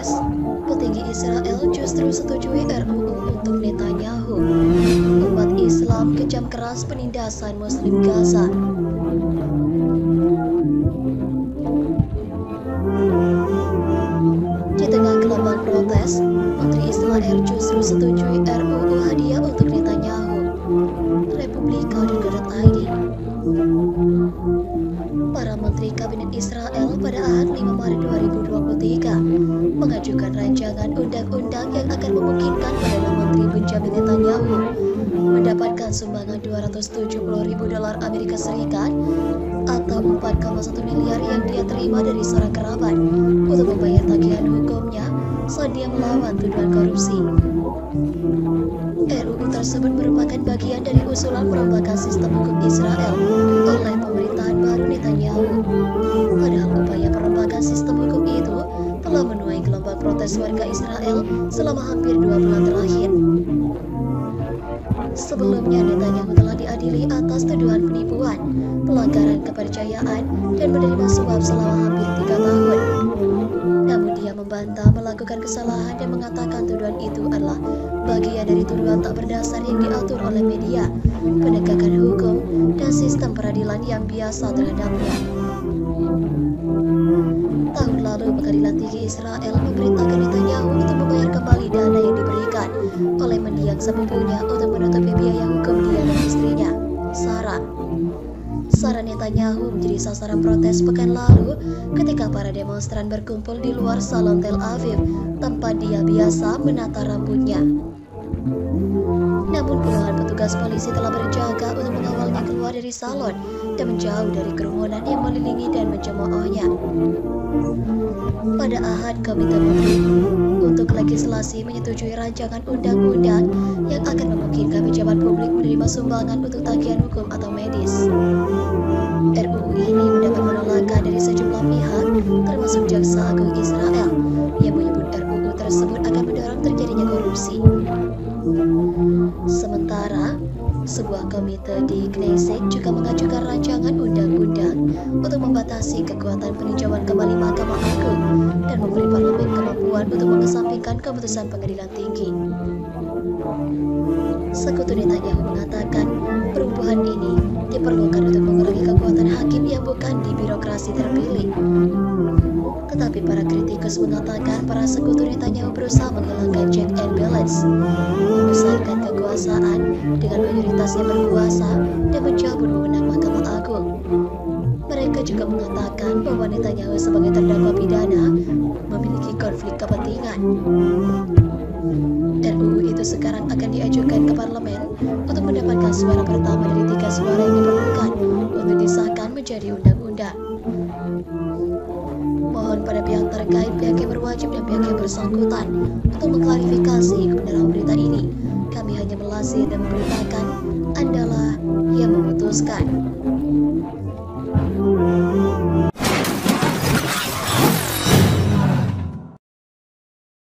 protes. Petinggi Israel justru setujui RUU untuk Netanyahu. Umat Islam kecam keras penindasan Muslim Gaza. Di tengah gelombang protes, Menteri Israel justru setujui RUU hadiah untuk Netanyahu. Republika.id. Para menteri Kabinet Israel pada Ahad 5 Maret 2023 mengajukan rancangan undang-undang yang akan memungkinkan Perdana Menteri Benjamin Netanyahu mendapatkan sumbangan $270.000 Amerika Serikat atau 4,1 miliar yang dia terima dari seorang kerabat untuk membayar tagihan hukumnya saat dia melawan tuduhan korupsi. RUU tersebut merupakan bagian dari usulan perombakan sistem hukum Israel oleh pemerintahan baru Netanyahu. Padahal upaya perombakan sistem hukum itu telah menuai gelombang protes warga Israel selama hampir 2 bulan terakhir. Sebelumnya Netanyahu telah diadili atas tuduhan penipuan, pelanggaran kepercayaan, dan menerima suap selama hampir 3 tahun. Namun dia membantah melakukan kesalahan dan mengatakan tuduhan itu adalah bagian dari tuduhan tak berdasar yang diatur oleh media, penegakan hukum, dan sistem peradilan yang biasa terhadapnya. Tahun lalu, Pengadilan Tinggi Israel memerintahkan Netanyahu untuk membayar kembali dana yang diberikan oleh mendiang sepupunya untuk menutupi biaya hukum dia dan istrinya, Sarah. Sarah Netanyahu menjadi sasaran protes pekan lalu ketika para demonstran berkumpul di luar Salon Tel Aviv, tempat dia biasa menata rambutnya. Namun puluhan petugas polisi telah berjaga untuk mengawalnya keluar dari salon dan menjauh dari kerumunan yang mengelilingi dan mencemoohnya. Pada Ahad, Komite Menteri untuk Legislasi menyetujui rancangan undang-undang yang akan memungkinkan pejabat publik menerima sumbangan untuk tagihan hukum atau medis. RUU ini mendapat penolakan dari sejumlah pihak, termasuk Jaksa Agung Israel, yang menyebut RUU tersebut akan mendorong terjadinya korupsi. Sementara, sebuah komite di Knesset juga mengajukan rancangan undang-undang untuk membatasi kekuatan peninjauan kembali Mahkamah Agung dan memberi parlemen kemampuan untuk mengesampingkan keputusan pengadilan tinggi. Sekutu Netanyahu mengatakan perubahan ini diperlukan untuk mengurangi kekuatan hakim yang bukan di birokrasi terpilih. Tetapi para kritikus mengatakan para sekutu Netanyahu berusaha menghilangkan check and balance, membesarkan kekuasaan dengan mayoritas yang berkuasa dan mencabut wewenang Mahkamah Agung. Mereka juga mengatakan bahwa Netanyahu sebagai terdakwa pidana memiliki konflik kepentingan. RUU itu sekarang akan diajukan ke parlemen untuk mendapatkan suara pertama dari 3 suara yang diperlukan untuk disahkan menjadi undang-undang. Mohon pada pihak terkait, pihak yang berwajib dan pihak yang bersangkutan untuk mengklarifikasi kebenaran berita ini. Kami hanya melasih dan memberitakan, Andalah yang memutuskan.